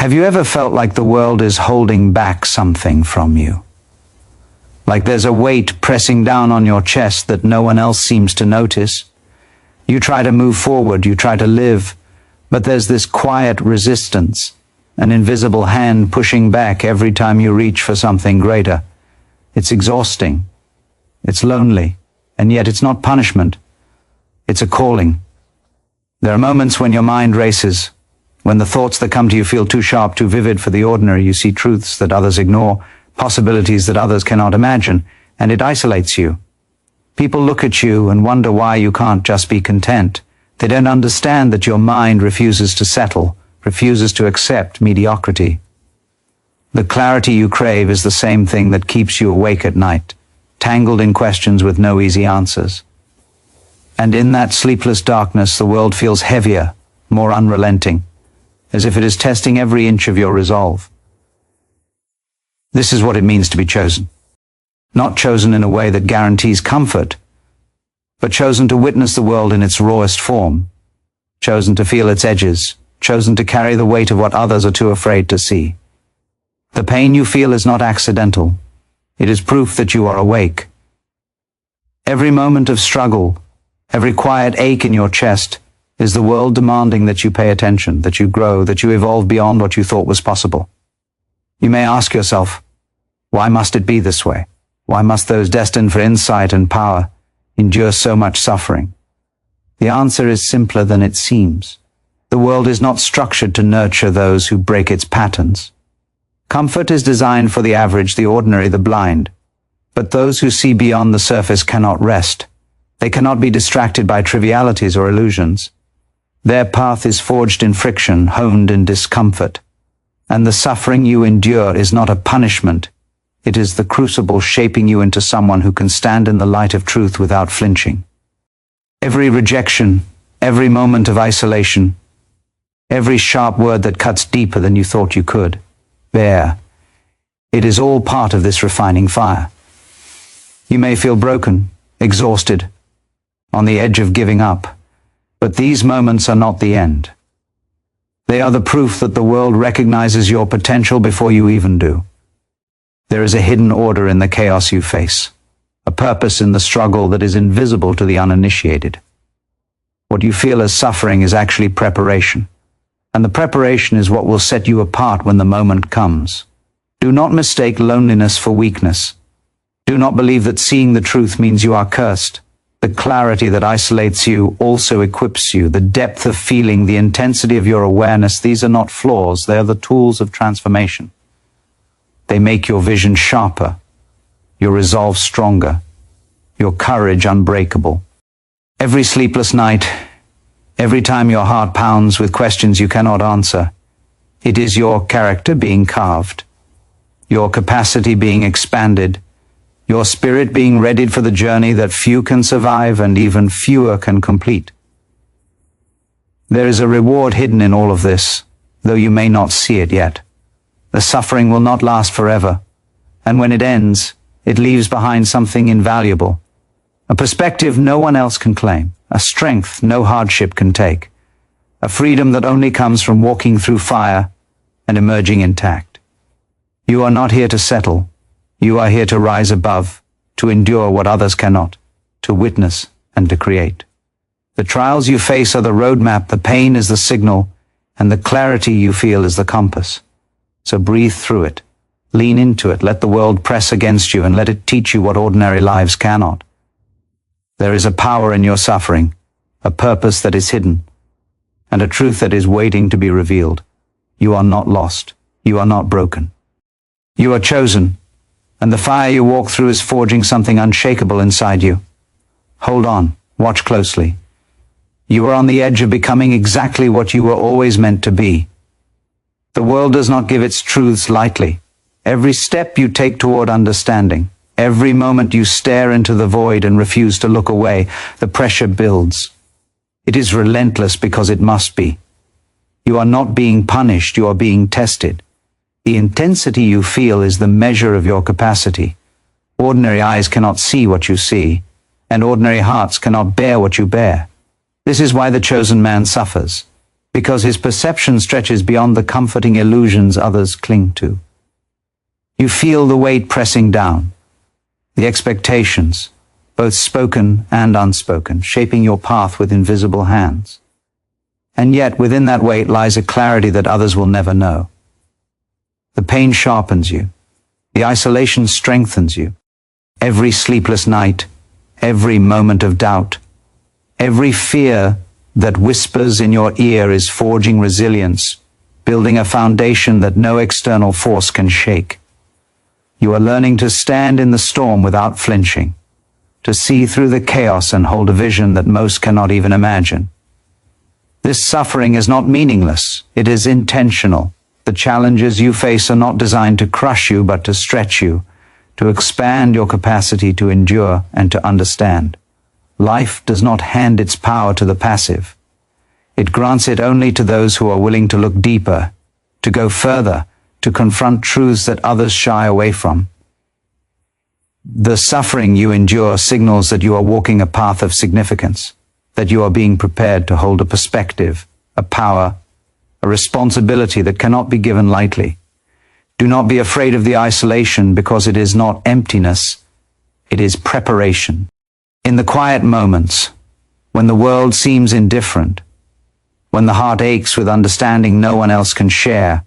Have you ever felt like the world is holding back something from you? Like there's a weight pressing down on your chest that no one else seems to notice? You try to move forward, you try to live, but there's this quiet resistance, an invisible hand pushing back every time you reach for something greater. It's exhausting. It's lonely. And yet it's not punishment. It's a calling. There are moments when your mind races, when the thoughts that come to you feel too sharp, too vivid for the ordinary. You see truths that others ignore, possibilities that others cannot imagine, and it isolates you. People look at you and wonder why you can't just be content. They don't understand that your mind refuses to settle, refuses to accept mediocrity. The clarity you crave is the same thing that keeps you awake at night, tangled in questions with no easy answers. And in that sleepless darkness, the world feels heavier, more unrelenting, as if it is testing every inch of your resolve. This is what it means to be chosen. Not chosen in a way that guarantees comfort, but chosen to witness the world in its rawest form, chosen to feel its edges, chosen to carry the weight of what others are too afraid to see. The pain you feel is not accidental. It is proof that you are awake. Every moment of struggle, every quiet ache in your chest, is the world demanding that you pay attention, that you grow, that you evolve beyond what you thought was possible. You may ask yourself, why must it be this way? Why must those destined for insight and power endure so much suffering? The answer is simpler than it seems. The world is not structured to nurture those who break its patterns. Comfort is designed for the average, the ordinary, the blind. But those who see beyond the surface cannot rest. They cannot be distracted by trivialities or illusions. Their path is forged in friction, honed in discomfort. And the suffering you endure is not a punishment. It is the crucible shaping you into someone who can stand in the light of truth without flinching. Every rejection, every moment of isolation, every sharp word that cuts deeper than you thought you could bear, it is all part of this refining fire. You may feel broken, exhausted, on the edge of giving up, but these moments are not the end. They are the proof that the world recognizes your potential before you even do. There is a hidden order in the chaos you face, a purpose in the struggle that is invisible to the uninitiated. What you feel as suffering is actually preparation, and the preparation is what will set you apart when the moment comes. Do not mistake loneliness for weakness. Do not believe that seeing the truth means you are cursed. The clarity that isolates you also equips you. The depth of feeling, the intensity of your awareness, these are not flaws, they are the tools of transformation. They make your vision sharper, your resolve stronger, your courage unbreakable. Every sleepless night, every time your heart pounds with questions you cannot answer, it is your character being carved, your capacity being expanded, your spirit being readied for the journey that few can survive and even fewer can complete. There is a reward hidden in all of this, though you may not see it yet. The suffering will not last forever, and when it ends, it leaves behind something invaluable, a perspective no one else can claim, a strength no hardship can take, a freedom that only comes from walking through fire and emerging intact. You are not here to settle. You are here to rise above, to endure what others cannot, to witness and to create. The trials you face are the roadmap, the pain is the signal, and the clarity you feel is the compass. So breathe through it, lean into it, let the world press against you and let it teach you what ordinary lives cannot. There is a power in your suffering, a purpose that is hidden, and a truth that is waiting to be revealed. You are not lost. You are not broken. You are chosen. And the fire you walk through is forging something unshakable inside you. Hold on, watch closely. You are on the edge of becoming exactly what you were always meant to be. The world does not give its truths lightly. Every step you take toward understanding, every moment you stare into the void and refuse to look away, the pressure builds. It is relentless because it must be. You are not being punished, you are being tested. The intensity you feel is the measure of your capacity. Ordinary eyes cannot see what you see, and ordinary hearts cannot bear what you bear. This is why the chosen man suffers. because his perception stretches beyond the comforting illusions others cling to. You feel the weight pressing down, the expectations, both spoken and unspoken, shaping your path with invisible hands. And yet within that weight lies a clarity that others will never know. The pain sharpens you. The isolation strengthens you. Every sleepless night, every moment of doubt, every fear that whispers in your ear is forging resilience, building a foundation that no external force can shake. You are learning to stand in the storm without flinching, to see through the chaos and hold a vision that most cannot even imagine. This suffering is not meaningless, it is intentional. The challenges you face are not designed to crush you, but to stretch you, to expand your capacity to endure and to understand. Life does not hand its power to the passive. It grants it only to those who are willing to look deeper, to go further, to confront truths that others shy away from. The suffering you endure signals that you are walking a path of significance, that you are being prepared to hold a perspective, a power, a responsibility that cannot be given lightly. Do not be afraid of the isolation, because it is not emptiness, it is preparation. In the quiet moments, when the world seems indifferent, when the heart aches with understanding no one else can share,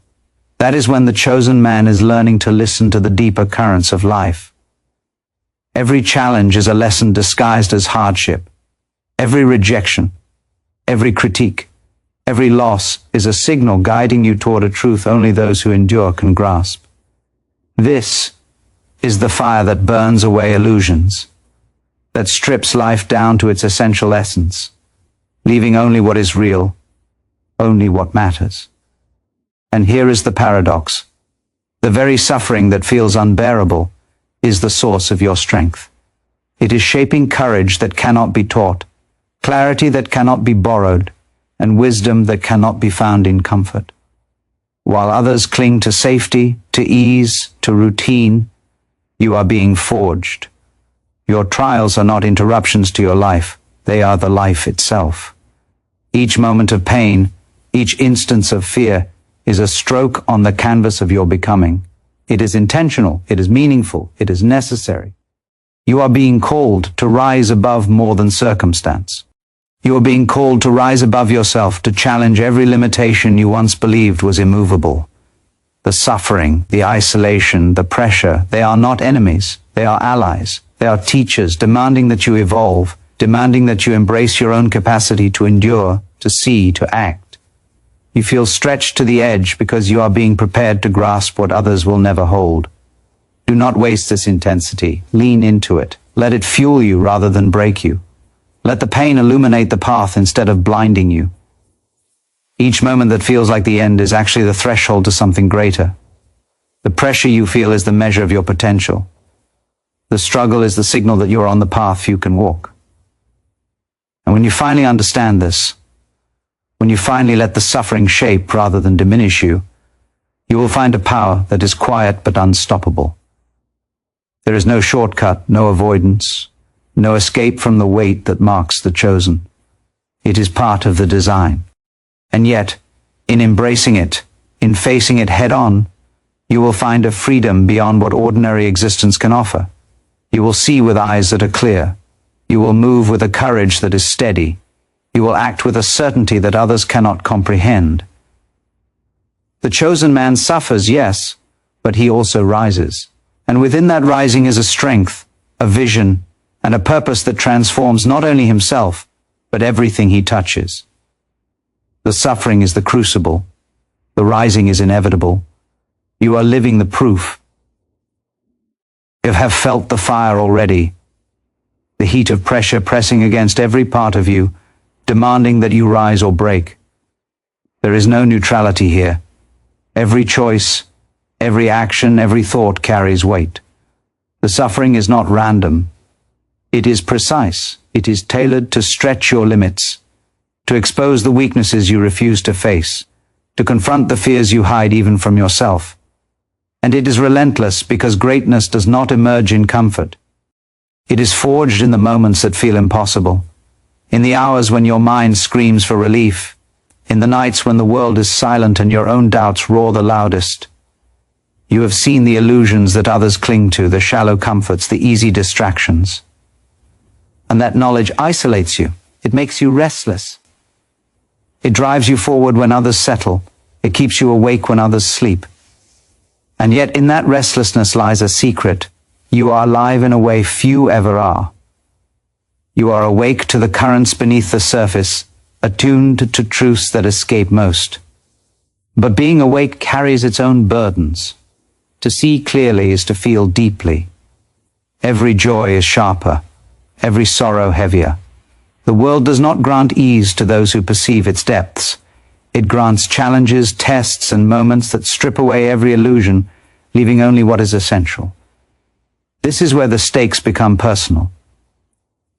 that is when the chosen man is learning to listen to the deeper currents of life. Every challenge is a lesson disguised as hardship. Every rejection, every critique, every loss is a signal guiding you toward a truth only those who endure can grasp. This is the fire that burns away illusions, that strips life down to its essential essence, leaving only what is real, only what matters. And here is the paradox. The very suffering that feels unbearable is the source of your strength. It is shaping courage that cannot be taught, clarity that cannot be borrowed, and wisdom that cannot be found in comfort. While others cling to safety, to ease, to routine, you are being forged. Your trials are not interruptions to your life, they are the life itself. Each moment of pain, each instance of fear, is a stroke on the canvas of your becoming. It is intentional, it is meaningful, it is necessary. You are being called to rise above more than circumstance. You are being called to rise above yourself, to challenge every limitation you once believed was immovable. The suffering, the isolation, the pressure, they are not enemies, they are allies. They are teachers demanding that you evolve, demanding that you embrace your own capacity to endure, to see, to act. You feel stretched to the edge because you are being prepared to grasp what others will never hold. Do not waste this intensity. Lean into it. Let it fuel you rather than break you. Let the pain illuminate the path instead of blinding you. Each moment that feels like the end is actually the threshold to something greater. The pressure you feel is the measure of your potential. The struggle is the signal that you are on the path you can walk. And when you finally understand this, when you finally let the suffering shape rather than diminish you, you will find a power that is quiet but unstoppable. There is no shortcut, no avoidance, no escape from the weight that marks the chosen. It is part of the design. And yet, in embracing it, in facing it head-on, you will find a freedom beyond what ordinary existence can offer. You will see with eyes that are clear. You will move with a courage that is steady. You will act with a certainty that others cannot comprehend. The chosen man suffers, yes, but he also rises. And within that rising is a strength, a vision, and a purpose that transforms not only himself, but everything he touches. The suffering is the crucible. The rising is inevitable. You are living the proof. You have felt the fire already, the heat of pressure pressing against every part of you, demanding that you rise or break. There is no neutrality here. Every choice, every action, every thought carries weight. The suffering is not random. It is precise. It is tailored to stretch your limits, to expose the weaknesses you refuse to face, to confront the fears you hide even from yourself. And it is relentless because greatness does not emerge in comfort. It is forged in the moments that feel impossible, in the hours when your mind screams for relief, in the nights when the world is silent and your own doubts roar the loudest. You have seen the illusions that others cling to, the shallow comforts, the easy distractions. And that knowledge isolates you. It makes you restless. It drives you forward when others settle. It keeps you awake when others sleep. And yet in that restlessness lies a secret. You are alive in a way few ever are. You are awake to the currents beneath the surface, attuned to truths that escape most. But being awake carries its own burdens. To see clearly is to feel deeply. Every joy is sharper, every sorrow heavier. The world does not grant ease to those who perceive its depths. It grants challenges, tests, and moments that strip away every illusion, leaving only what is essential. This is where the stakes become personal.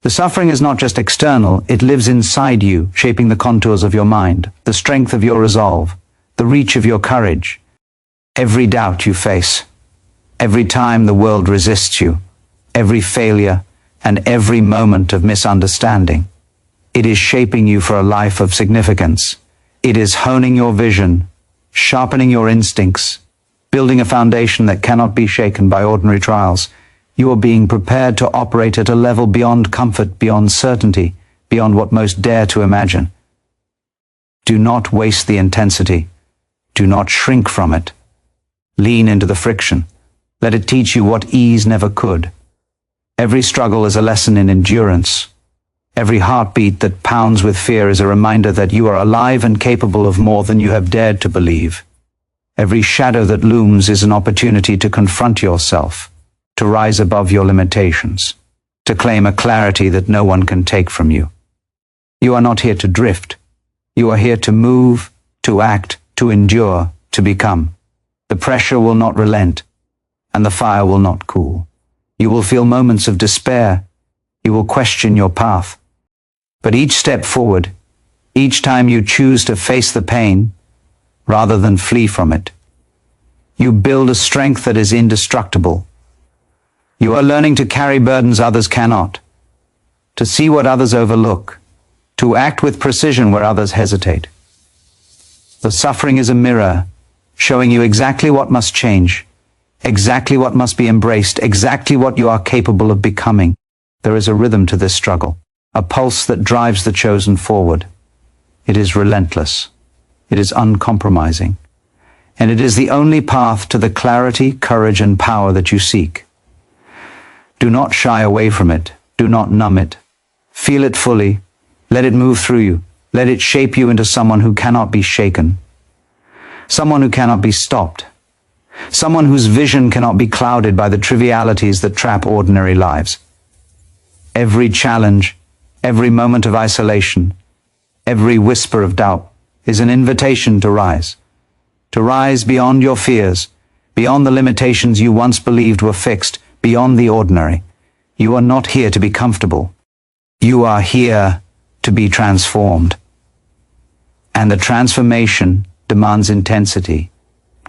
The suffering is not just external, it lives inside you, shaping the contours of your mind, the strength of your resolve, the reach of your courage. Every doubt you face, every time the world resists you, every failure, and every moment of misunderstanding. It is shaping you for a life of significance. It is honing your vision, sharpening your instincts, building a foundation that cannot be shaken by ordinary trials. You are being prepared to operate at a level beyond comfort, beyond certainty, beyond what most dare to imagine. Do not waste the intensity. Do not shrink from it. Lean into the friction. Let it teach you what ease never could. Every struggle is a lesson in endurance. Every heartbeat that pounds with fear is a reminder that you are alive and capable of more than you have dared to believe. Every shadow that looms is an opportunity to confront yourself, to rise above your limitations, to claim a clarity that no one can take from you. You are not here to drift. You are here to move, to act, to endure, to become. The pressure will not relent, and the fire will not cool. You will feel moments of despair. You will question your path. But each step forward, each time you choose to face the pain, rather than flee from it, you build a strength that is indestructible. You are learning to carry burdens others cannot, to see what others overlook, to act with precision where others hesitate. The suffering is a mirror, showing you exactly what must change, exactly what must be embraced, exactly what you are capable of becoming. There is a rhythm to this struggle, a pulse that drives the chosen forward. It is relentless. It is uncompromising. And it is the only path to the clarity, courage, and power that you seek. Do not shy away from it. Do not numb it. Feel it fully. Let it move through you. Let it shape you into someone who cannot be shaken. Someone who cannot be stopped. Someone whose vision cannot be clouded by the trivialities that trap ordinary lives. Every challenge, every moment of isolation, every whisper of doubt is an invitation to rise beyond your fears, beyond the limitations you once believed were fixed, beyond the ordinary. You are not here to be comfortable. You are here to be transformed. And the transformation demands intensity,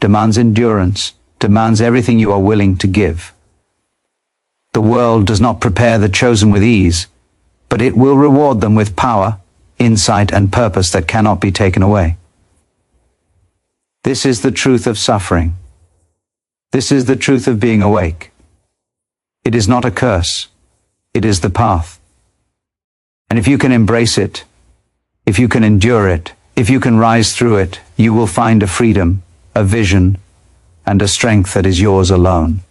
demands endurance, demands everything you are willing to give. The world does not prepare the chosen with ease, but it will reward them with power, insight, and purpose that cannot be taken away. This is the truth of suffering. This is the truth of being awake. It is not a curse. It is the path. And if you can embrace it, if you can endure it, if you can rise through it, you will find a freedom, a vision, and a strength that is yours alone.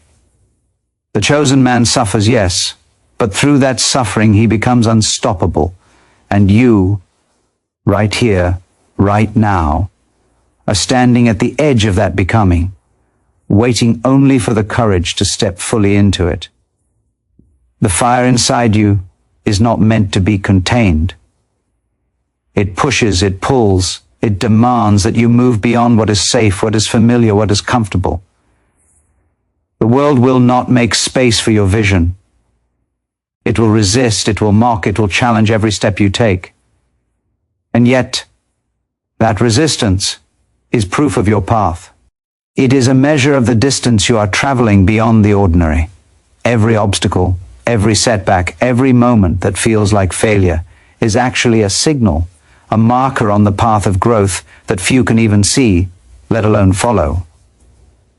The chosen man suffers, yes, but through that suffering he becomes unstoppable. And you, right here, right now, are standing at the edge of that becoming, waiting only for the courage to step fully into it. The fire inside you is not meant to be contained. It pushes, it pulls, it demands that you move beyond what is safe, what is familiar, what is comfortable. The world will not make space for your vision. It will resist, it will mock, it will challenge every step you take. And yet, that resistance is proof of your path. It is a measure of the distance you are traveling beyond the ordinary. Every obstacle, every setback, every moment that feels like failure is actually a signal, a marker on the path of growth that few can even see, let alone follow.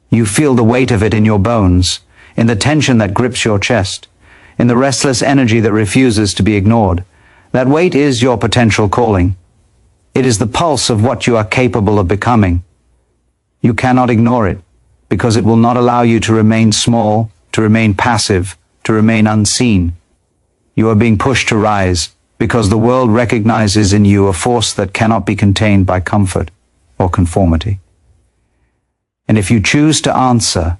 You feel the weight of it in your bones, in the tension that grips your chest, in the restless energy that refuses to be ignored. That weight is your potential calling. It is the pulse of what you are capable of becoming. You cannot ignore it, because it will not allow you to remain small, to remain passive, to remain unseen. You are being pushed to rise, because the world recognizes in you a force that cannot be contained by comfort or conformity. And if you choose to answer,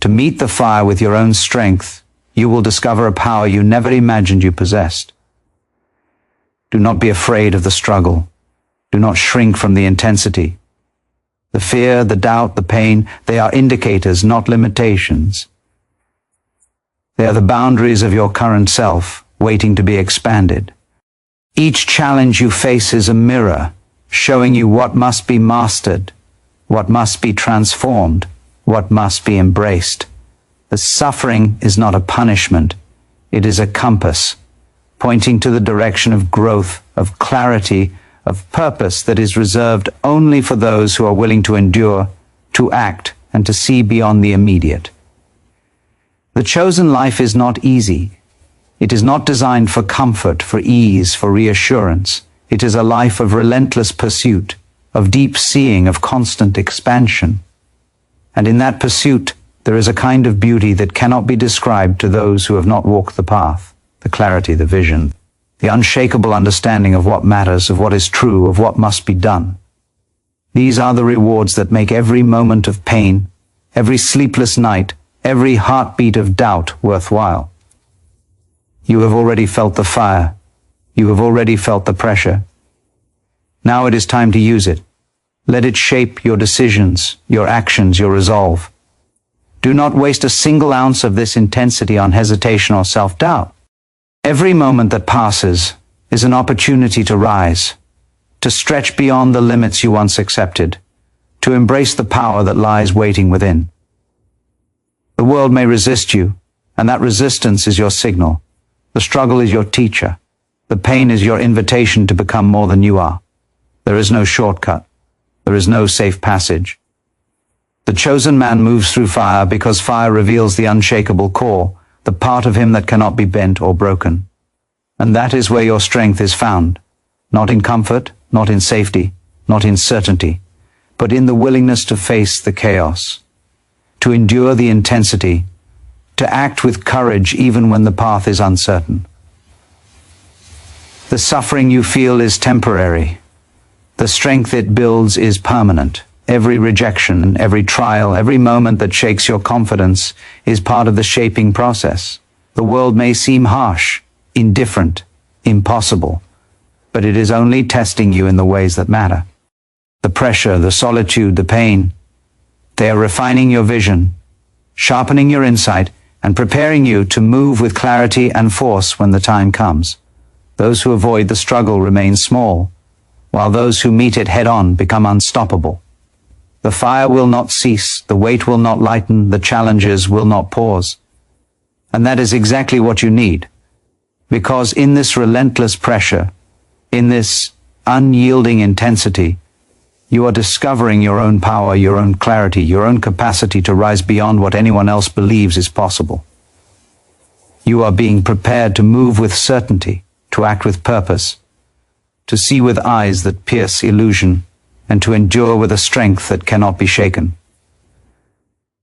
to meet the fire with your own strength, you will discover a power you never imagined you possessed. Do not be afraid of the struggle. Do not shrink from the intensity. The fear, the doubt, the pain, they are indicators, not limitations. They are the boundaries of your current self, waiting to be expanded. Each challenge you face is a mirror, showing you what must be mastered, what must be transformed, what must be embraced. The suffering is not a punishment. It is a compass, pointing to the direction of growth, of clarity, of purpose that is reserved only for those who are willing to endure, to act, and to see beyond the immediate. The chosen life is not easy. It is not designed for comfort, for ease, for reassurance. It is a life of relentless pursuit, of deep seeing, of constant expansion. And in that pursuit, there is a kind of beauty that cannot be described to those who have not walked the path, the clarity, the vision, the unshakable understanding of what matters, of what is true, of what must be done. These are the rewards that make every moment of pain, every sleepless night, every heartbeat of doubt worthwhile. You have already felt the fire. You have already felt the pressure. Now it is time to use it. Let it shape your decisions, your actions, your resolve. Do not waste a single ounce of this intensity on hesitation or self-doubt. Every moment that passes is an opportunity to rise, to stretch beyond the limits you once accepted, to embrace the power that lies waiting within. The world may resist you, and that resistance is your signal. The struggle is your teacher. The pain is your invitation to become more than you are. There is no shortcut. There is no safe passage. The chosen man moves through fire because fire reveals the unshakable core, the part of him that cannot be bent or broken. And that is where your strength is found, not in comfort, not in safety, not in certainty, but in the willingness to face the chaos, to endure the intensity, to act with courage even when the path is uncertain. The suffering you feel is temporary. The strength it builds is permanent. Every rejection, every trial, every moment that shakes your confidence is part of the shaping process. The world may seem harsh, indifferent, impossible, but it is only testing you in the ways that matter. The pressure, the solitude, the pain, they are refining your vision, sharpening your insight, and preparing you to move with clarity and force when the time comes. Those who avoid the struggle remain small, while those who meet it head-on become unstoppable. The fire will not cease, the weight will not lighten, the challenges will not pause. And that is exactly what you need, because in this relentless pressure, in this unyielding intensity, you are discovering your own power, your own clarity, your own capacity to rise beyond what anyone else believes is possible. You are being prepared to move with certainty, to act with purpose, to see with eyes that pierce illusion, and to endure with a strength that cannot be shaken.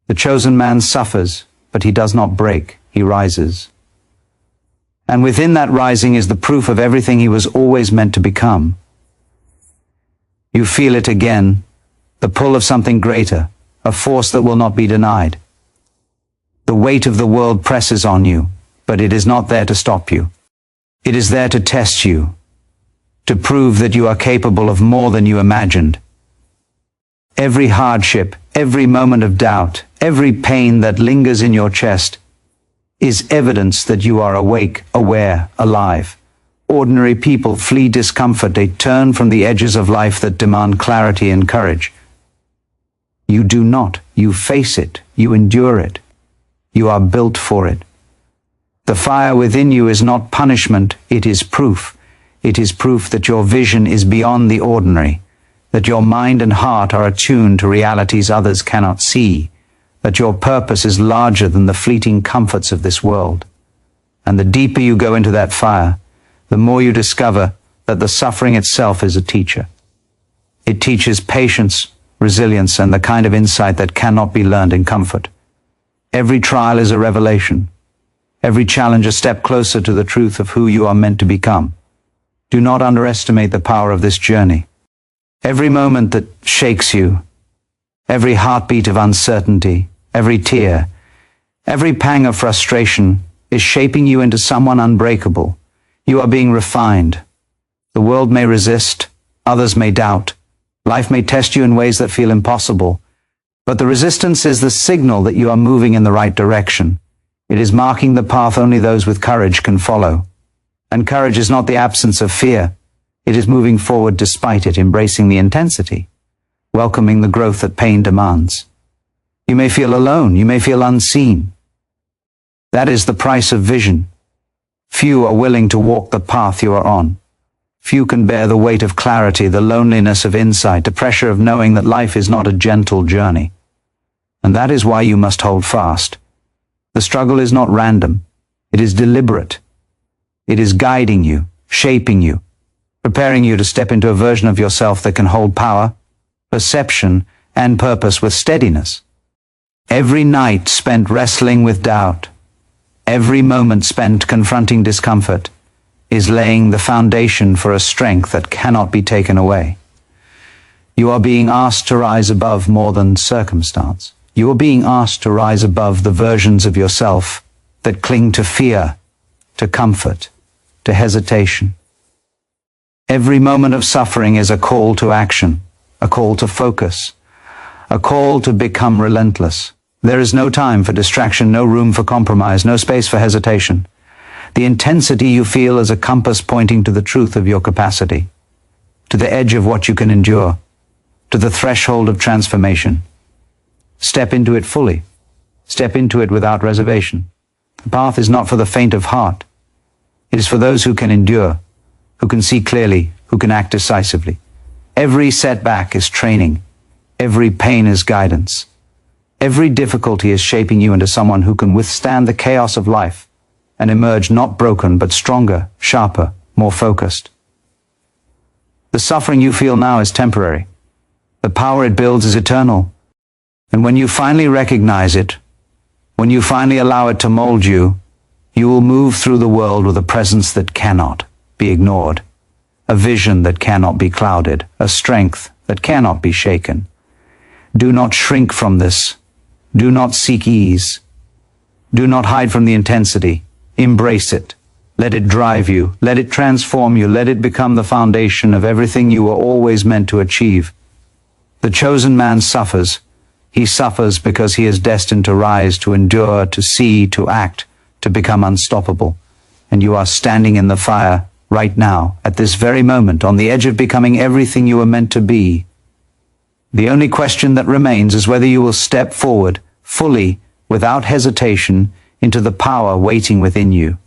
The chosen man suffers, but he does not break, he rises. And within that rising is the proof of everything he was always meant to become. You feel it again, the pull of something greater, a force that will not be denied. The weight of the world presses on you, but it is not there to stop you. It is there to test you, to prove that you are capable of more than you imagined. Every hardship, every moment of doubt, every pain that lingers in your chest is evidence that you are awake, aware, alive. Ordinary people flee discomfort. They turn from the edges of life that demand clarity and courage. You do not. You face it. You endure it. You are built for it. The fire within you is not punishment. It is proof. It is proof that your vision is beyond the ordinary, that your mind and heart are attuned to realities others cannot see, that your purpose is larger than the fleeting comforts of this world. And the deeper you go into that fire, the more you discover that the suffering itself is a teacher. It teaches patience, resilience, and the kind of insight that cannot be learned in comfort. Every trial is a revelation. Every challenge a step closer to the truth of who you are meant to become. Do not underestimate the power of this journey. Every moment that shakes you, every heartbeat of uncertainty, every tear, every pang of frustration is shaping you into someone unbreakable. You are being refined. The world may resist, others may doubt. Life may test you in ways that feel impossible. But the resistance is the signal that you are moving in the right direction. It is marking the path only those with courage can follow. And courage is not the absence of fear. It is moving forward despite it, embracing the intensity, welcoming the growth that pain demands. You may feel alone, you may feel unseen. That is the price of vision. Few are willing to walk the path you are on. Few can bear the weight of clarity, the loneliness of insight, the pressure of knowing that life is not a gentle journey. And that is why you must hold fast. The struggle is not random. It is deliberate. It is guiding you, shaping you, preparing you to step into a version of yourself that can hold power, perception, and purpose with steadiness. Every night spent wrestling with doubt, every moment spent confronting discomfort, is laying the foundation for a strength that cannot be taken away. You are being asked to rise above more than circumstance. You are being asked to rise above the versions of yourself that cling to fear, to comfort, to hesitation. Every moment of suffering is a call to action, a call to focus, a call to become relentless. There is no time for distraction, no room for compromise, no space for hesitation. The intensity you feel is a compass pointing to the truth of your capacity, to the edge of what you can endure, to the threshold of transformation. Step into it fully. Step into it without reservation. The path is not for the faint of heart. It is for those who can endure, who can see clearly, who can act decisively. Every setback is training. Every pain is guidance. Every difficulty is shaping you into someone who can withstand the chaos of life and emerge not broken but stronger, sharper, more focused. The suffering you feel now is temporary. The power it builds is eternal. And when you finally recognize it, when you finally allow it to mold you, you will move through the world with a presence that cannot be ignored, a vision that cannot be clouded, a strength that cannot be shaken. Do not shrink from this. Do not seek ease. Do not hide from the intensity. Embrace it. Let it drive you. Let it transform you. Let it become the foundation of everything you were always meant to achieve. The chosen man suffers. He suffers because he is destined to rise, to endure, to see, to act, to become unstoppable. And you are standing in the fire right now, at this very moment, on the edge of becoming everything you were meant to be. The only question that remains is whether you will step forward, fully, without hesitation, into the power waiting within you.